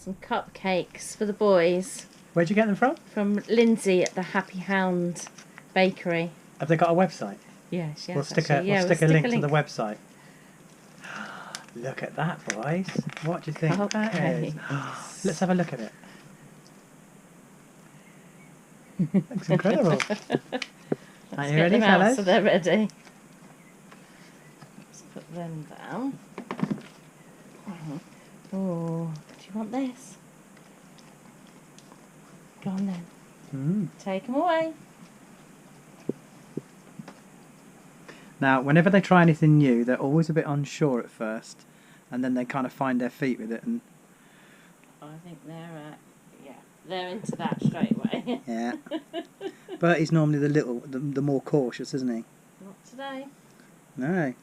Some cupcakes for the boys. Where'd you get them from? From Lindsay at the Happy Hound Bakery. Have they got a website? Yes, yes. We'll stick a link to the website. Look at that, boys. What do you think that is? Let's have a look at it. Looks incredible. Are you ready, fellas? So they're ready. Let's put them down. Oh, do you want this? Go on then. Take them away. Now, whenever they try anything new, they're always a bit unsure at first, and then they kind of find their feet with it. And I think they're into that straight away. Yeah. Bertie's normally the more cautious, isn't he? Not today. No.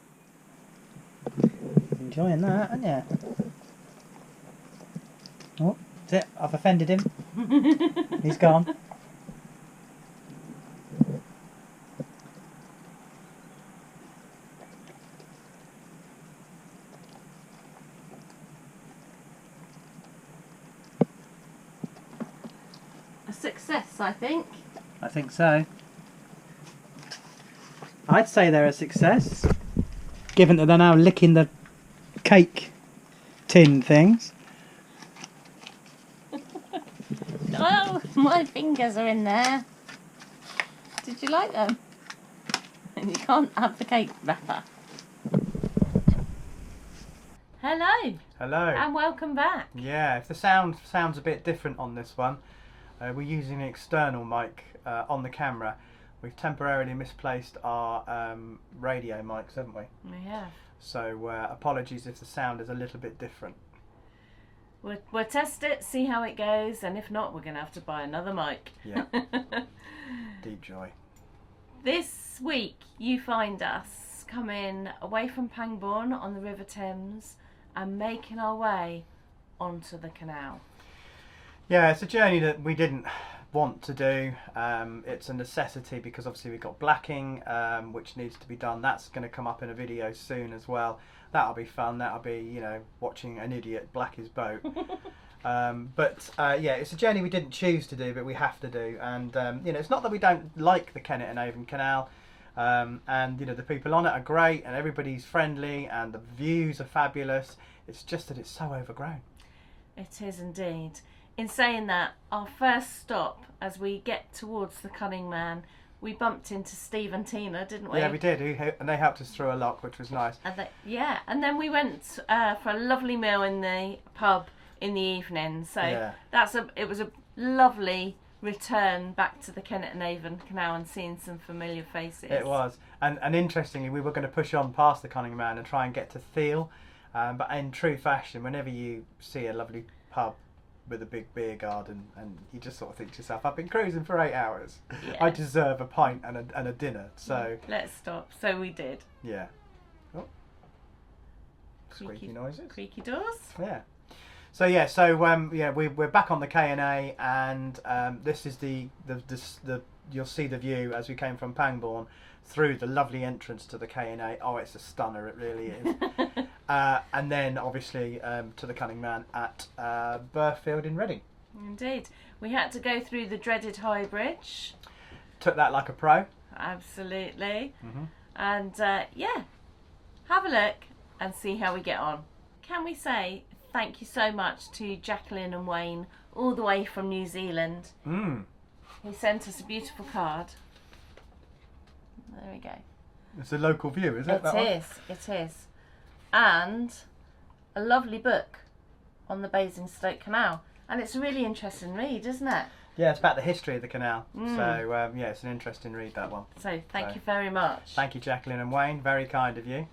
Enjoying that, aren't you? Oh, that's it. I've offended him. He's gone. A success, I think. I think so. I'd say they're a success, given that they're now licking the cake tin things. Oh, my fingers are in there. Did you like them? And you can't have the cake wrapper. Hello. Hello. And welcome back. Yeah, if the sounds a bit different on this one, we're using an external mic on the camera. We've temporarily misplaced our radio mics, haven't we? We have. So apologies if the sound is a little bit different. We'll test it, see how it goes, and if not, we're going to have to buy another mic. Yeah. Deep joy. This week, you find us coming away from Pangbourne on the River Thames and making our way onto the canal. Yeah, it's a journey that we didn't want to do. It's a necessity because obviously we've got blacking, which needs to be done. That's going to come up in a video soon as well. That'll be fun. That'll be, you know, watching an idiot black his boat. Yeah, it's a journey we didn't choose to do, but we have to do. And you know, it's not that we don't like the Kennet and Avon Canal. And you know, the people on it are great, and everybody's friendly, and the views are fabulous. It's just that it's so overgrown. It is indeed. In saying that, our first stop as we get towards the Cunning Man, we bumped into Steve and Tina, didn't we? Yeah, we did, and they helped us through a lot, which was nice. And then we went for a lovely meal in the pub in the evening. So yeah. It was a lovely return back to the Kennet and Avon Canal and seeing some familiar faces. It was, and interestingly, we were going to push on past the Cunning Man and try and get to Thiel, but in true fashion, whenever you see a lovely pub with a big beer garden, and you just sort of think to yourself, I've been cruising for 8 hours. Yeah. I deserve a pint and a dinner. So let's stop. So we did. Yeah. Oh. Squeaky noises. Creaky doors. Yeah. So yeah. So we're back on the K&A, and this is the you'll see the view as we came from Pangbourne through the lovely entrance to the K&A. Oh, it's a stunner. It really is. And then obviously to the Cunning Man at Burfield in Reading. Indeed. We had to go through the dreaded High Bridge. Took that like a pro. Absolutely. Mm-hmm. And yeah, have a look and see how we get on. Can we say thank you so much to Jacqueline and Wayne all the way from New Zealand. Who sent us a beautiful card. There we go. It's a local view, is it? It is. And a lovely book on the Basingstoke Canal. And it's a really interesting read, isn't it? Yeah, it's about the history of the canal. So, yeah, it's an interesting read, that one. So, thank you very much. Thank you, Jacqueline and Wayne. Very kind of you.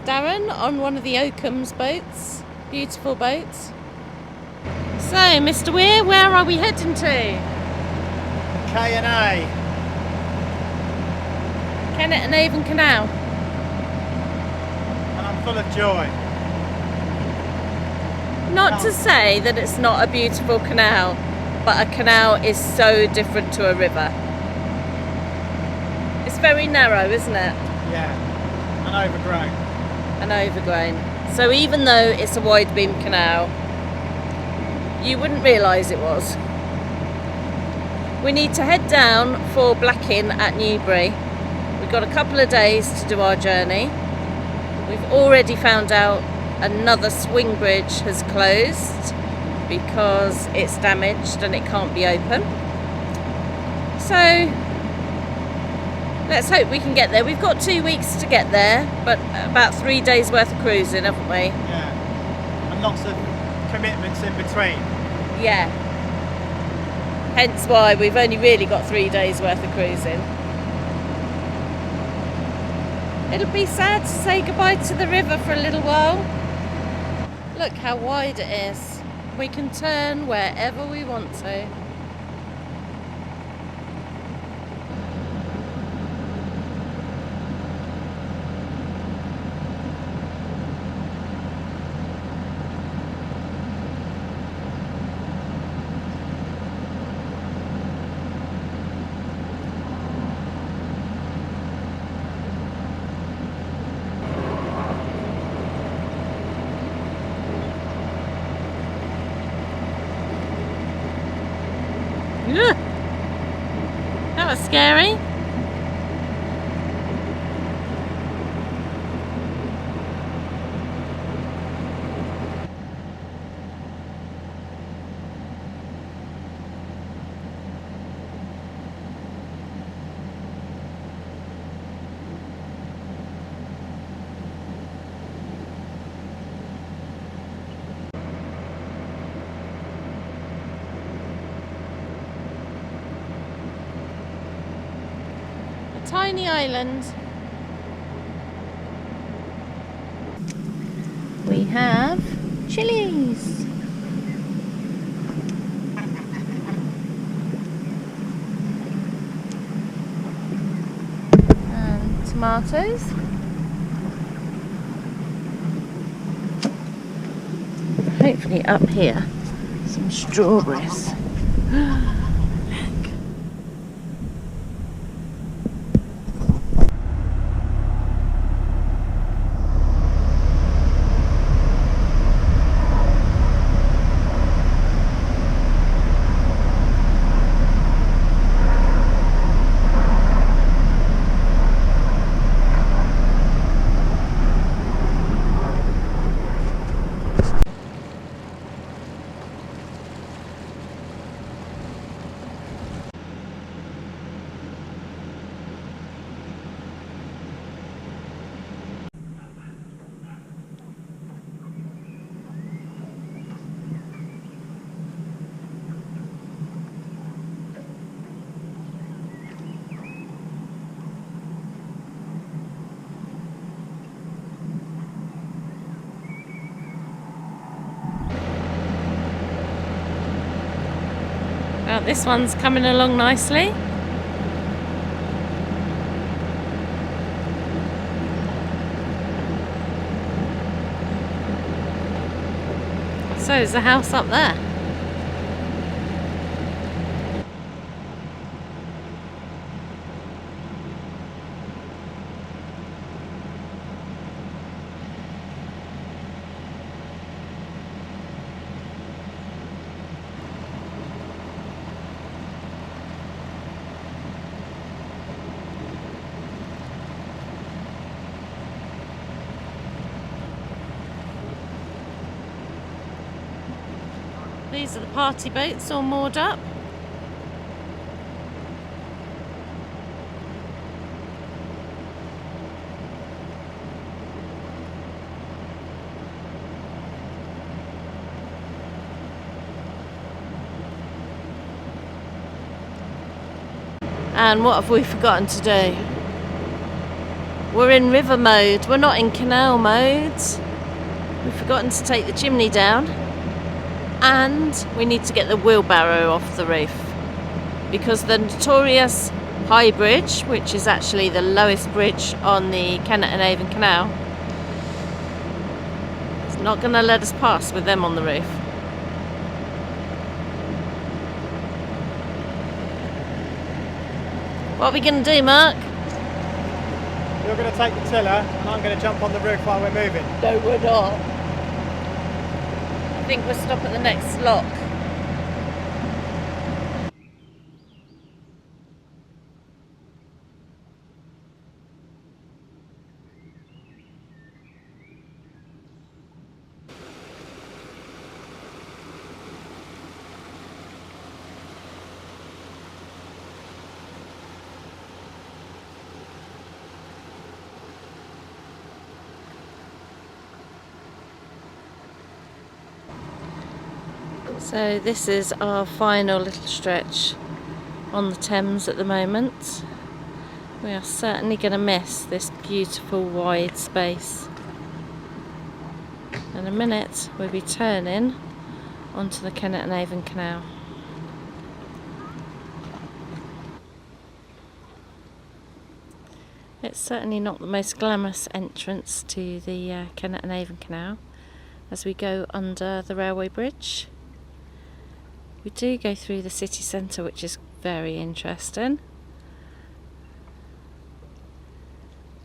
Darren on one of the Oakham's boats, beautiful boats. So, Mr. Weir, where are we heading to? K&A. Kennet and Avon Canal. And I'm full of joy. Not to say that it's not a beautiful canal, but a canal is so different to a river. It's very narrow, isn't it? Yeah, and overgrown. And overgrown. So even though it's a Widebeam canal, you wouldn't realise it was. We need to head down for blacking at Newbury. We've got a couple of days to do our journey. We've already found out another swing bridge has closed because it's damaged and it can't be open. So let's hope we can get there. We've got 2 weeks to get there, but about 3 days worth of cruising, haven't we? Yeah, and lots of commitments in between. Yeah. Hence why we've only really got 3 days worth of cruising. It'll be sad to say goodbye to the river for a little while. Look how wide it is. We can turn wherever we want to. Ugh. That was scary. Tiny island. We have chilies. And tomatoes. Hopefully up here, some strawberries. Well, this one's coming along nicely. So is the house up there. These are the party boats all moored up. And what have we forgotten to do? We're in river mode, we're not in canal mode. We've forgotten to take the chimney down. And we need to get the wheelbarrow off the roof, because the notorious High Bridge, which is actually the lowest bridge on the Kennet and Avon Canal, is not going to let us pass with them on the roof. What are we going to do, Mark? You're going to take the tiller and I'm going to jump on the roof while we're moving. No, we're not. I think we'll stop at the next lock. So this is our final little stretch on the Thames at the moment. We are certainly going to miss this beautiful wide space. In a minute we'll be turning onto the Kennet and Avon Canal. It's certainly not the most glamorous entrance to the Kennet and Avon Canal as we go under the railway bridge. We do go through the city centre, which is very interesting.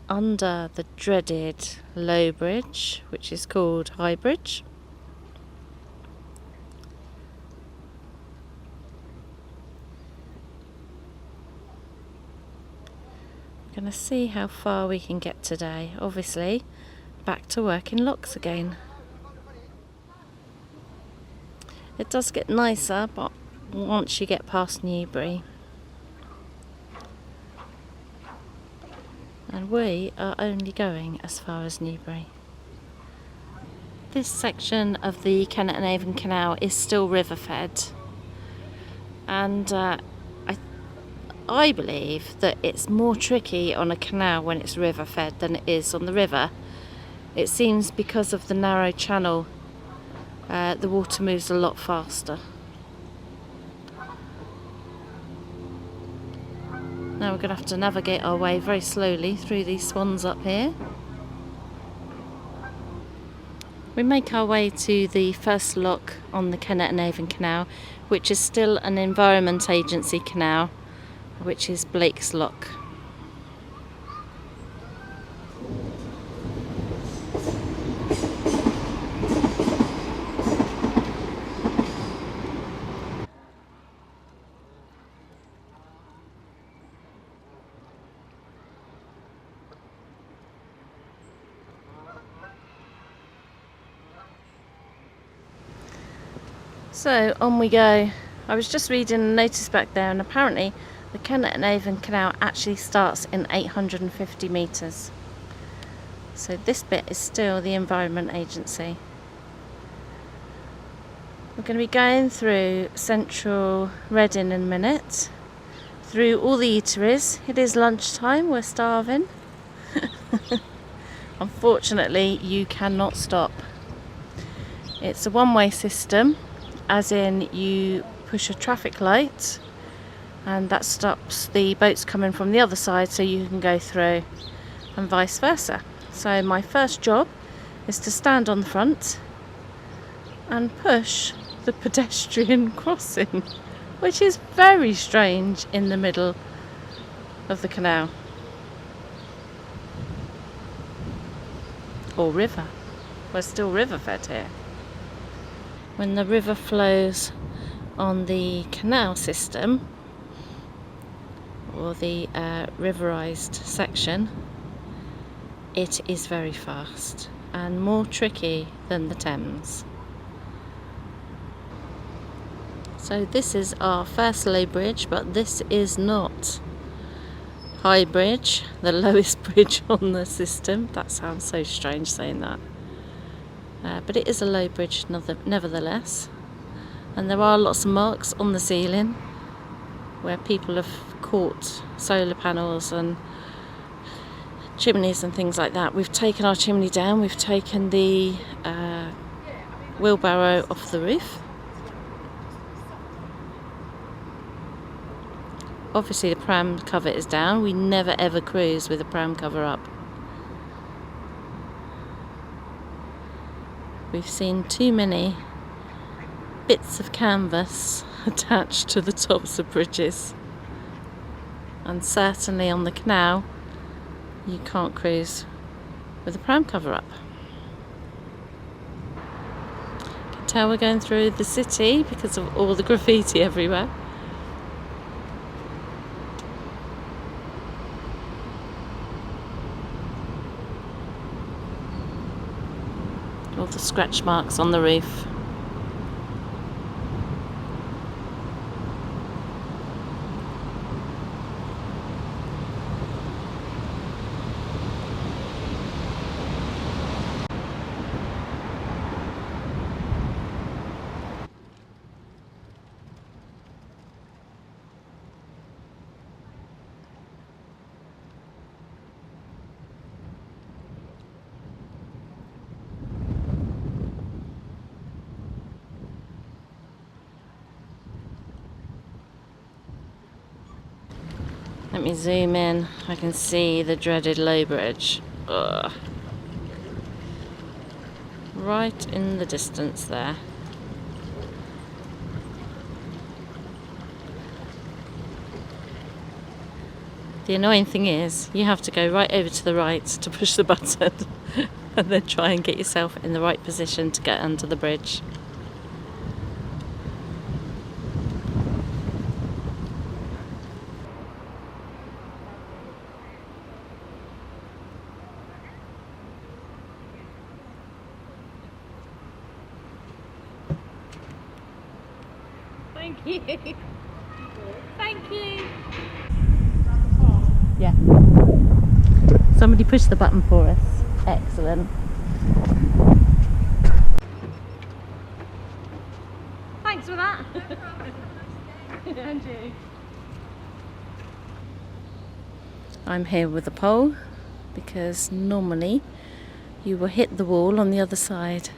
Under the dreaded low bridge, which is called High Bridge. We're going to see how far we can get today. Obviously, back to working locks again. It does get nicer, but once you get past Newbury. And we are only going as far as Newbury. This section of the Kennet and Avon Canal is still river fed. And I believe that it's more tricky on a canal when it's river fed than it is on the river. It seems because of the narrow channel, the water moves a lot faster. Now we're going to have to navigate our way very slowly through these swans up here. We make our way to the first lock on the Kennet and Avon Canal, which is still an Environment Agency canal, which is Blake's Lock. So on we go. I was just reading a notice back there, and apparently the Kennet and Avon Canal actually starts in 850 metres. So this bit is still the Environment Agency. We're going to be going through central Reading in a minute, through all the eateries. It is lunchtime, we're starving. Unfortunately, you cannot stop. It's a one-way system, as in you push a traffic light and that stops the boats coming from the other side so you can go through, and vice versa. So my first job is to stand on the front and push the pedestrian crossing, which is very strange in the middle of the canal. Or river. We're still river fed here. When the river flows on the canal system, or the riverized section, it is very fast and more tricky than the Thames. So this is our first low bridge, but this is not High Bridge, the lowest bridge on the system. That sounds so strange saying that. But it is a low bridge nevertheless, and there are lots of marks on the ceiling where people have caught solar panels and chimneys and things like that. We've taken our chimney down, we've taken the wheelbarrow off the roof, obviously the pram cover is down. We never ever cruise with the pram cover up. We've seen too many bits of canvas attached to the tops of bridges, and certainly on the canal you can't cruise with the pram cover up. You can tell we're going through the city because of all the graffiti everywhere. All the scratch marks on the roof. Let me zoom in. I can see the dreaded low bridge. Ugh. Right in the distance there. The annoying thing is, you have to go right over to the right to push the button and then try and get yourself in the right position to get under the bridge. Thank you. Thank you. Yeah. Somebody pushed the button for us. Excellent. Thanks for that. And you. I'm here with a pole because normally you will hit the wall on the other side.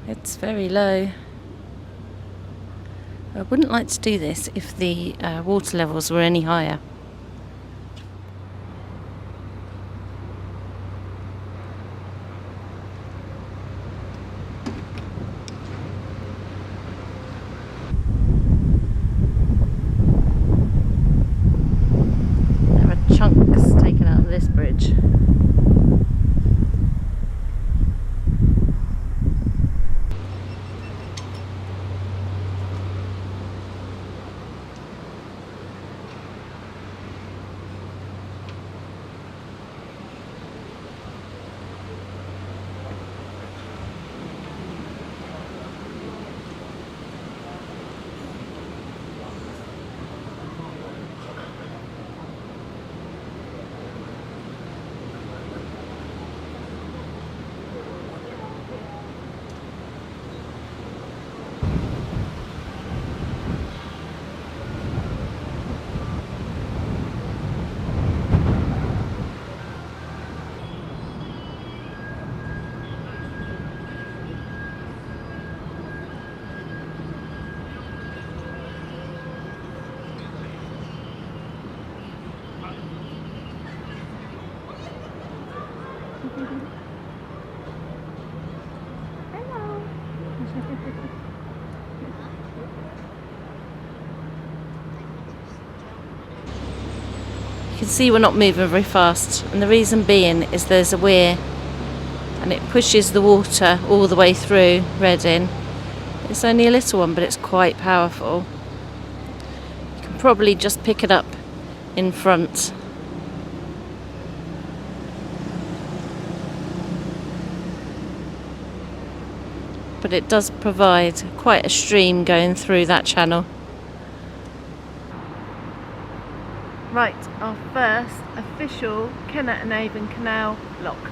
It's very low. I wouldn't like to do this if the water levels were any higher. There are chunks taken out of this bridge. You can see we're not moving very fast, and the reason being is there's a weir and it pushes the water all the way through Reading. It's only a little one, but it's quite powerful. You can probably just pick it up in front. But it does provide quite a stream going through that channel. Right, our first official Kennet and Avon Canal lock.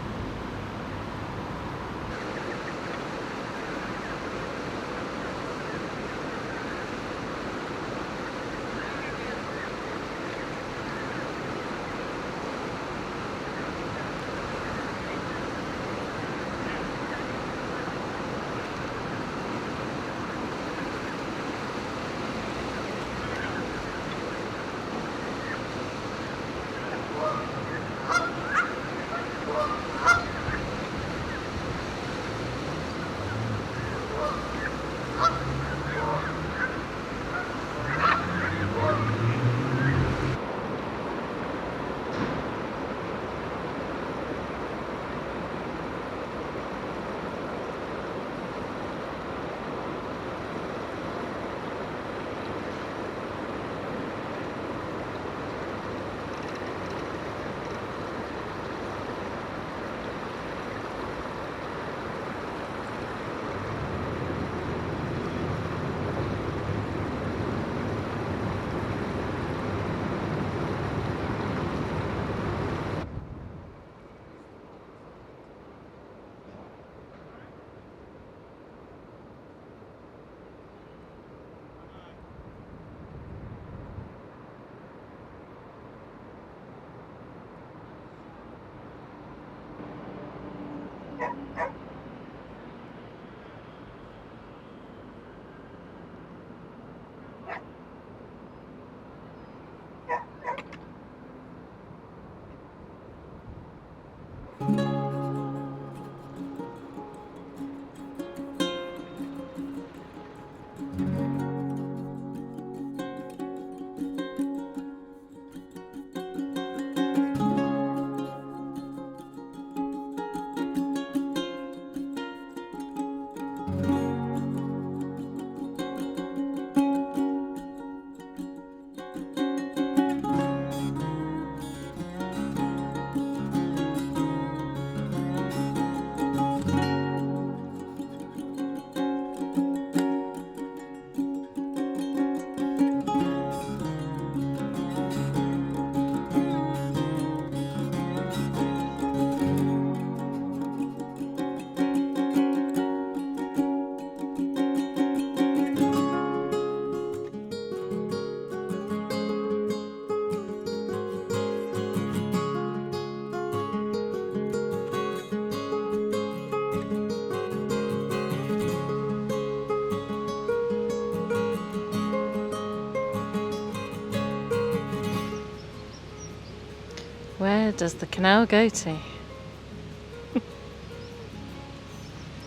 Where does the canal go to?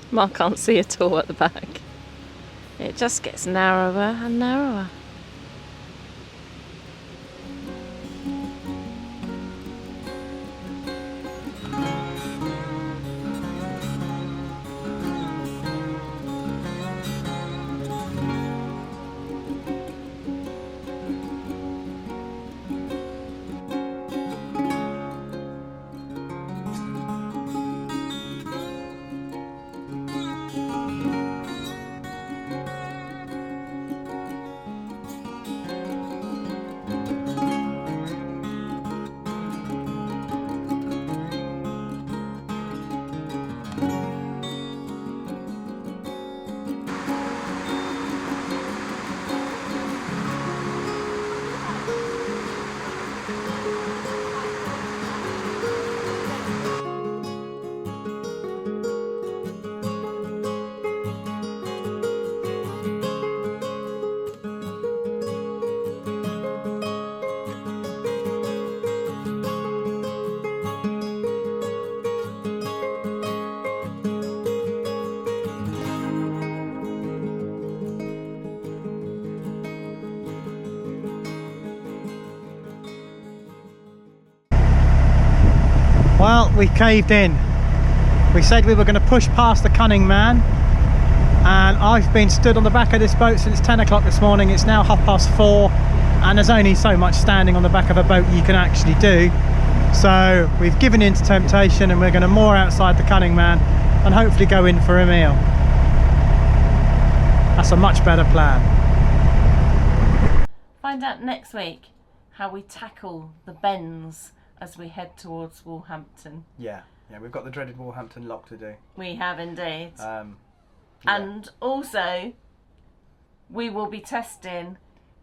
Mark can't see at all at the back. It just gets narrower and narrower. Well, we caved in. We said we were going to push past the cunning man, and I've been stood on the back of this boat since 10 o'clock this morning. It's now 4:30, and there's only so much standing on the back of a boat you can actually do. So we've given in to temptation, and we're going to moor outside the cunning man and hopefully go in for a meal. That's a much better plan. Find out next week how we tackle the bends as we head towards Wolverhampton. Yeah, we've got the dreaded Wolverhampton lock to do. We have indeed. Yeah. And also, we will be testing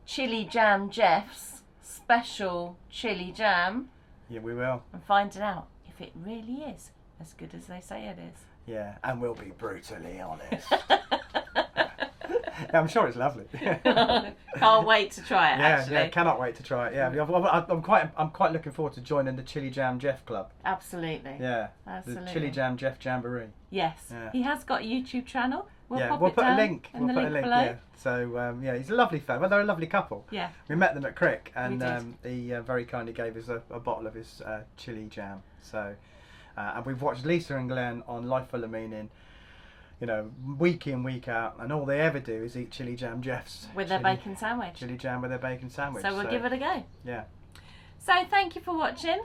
Chili Jam Jeff's special chili jam. Yeah, we will. And finding out if it really is as good as they say it is. Yeah, and we'll be brutally honest. Yeah, I'm sure it's lovely. Can't wait to try it. Actually. Yeah, cannot wait to try it. Yeah, I'm quite looking forward to joining the Chili Jam Jeff Club. Absolutely. Yeah, absolutely. The Chili Jam Jeff Jamboree. Yes, yeah. He has got a YouTube channel. We'll put a link. We'll put a link below. Yeah. So he's a lovely fellow. Well, they're a lovely couple. Yeah. We met them at Crick, and he very kindly gave us a bottle of his chili jam. So, and we've watched Lisa and Glenn on Life Full of Meaning, you know, week in, week out, and all they ever do is eat Chili Jam Jeff's with their bacon sandwich. Chili jam with their bacon sandwich. So we'll give it a go. Yeah. So thank you for watching.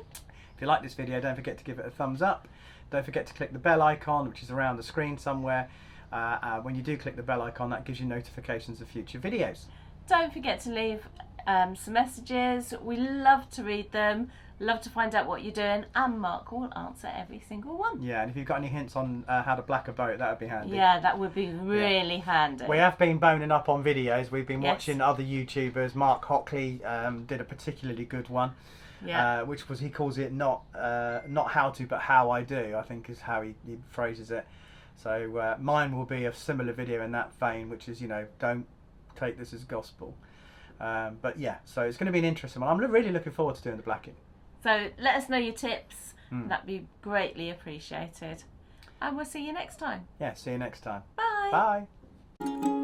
If you like this video, don't forget to give it a thumbs up. Don't forget to click the bell icon, which is around the screen somewhere. When you do click the bell icon, that gives you notifications of future videos. Don't forget to leave some messages. We love to read them, love to find out what you're doing, and Mark will answer every single one. Yeah, and if you've got any hints on how to black a boat, that would be handy. Yeah, that would be really handy. We have been boning up on videos. We've been watching other YouTubers. Mark Hockley did a particularly good one. Yeah. Which was, he calls it not how to, but how I do, I think is how he phrases it. So mine will be a similar video in that vein, which is, you know, don't take this as gospel. But yeah, so it's going to be an interesting one. I'm really looking forward to doing the blacking. So let us know your tips. That'd be greatly appreciated. And we'll see you next time. Yeah, see you next time. Bye. Bye.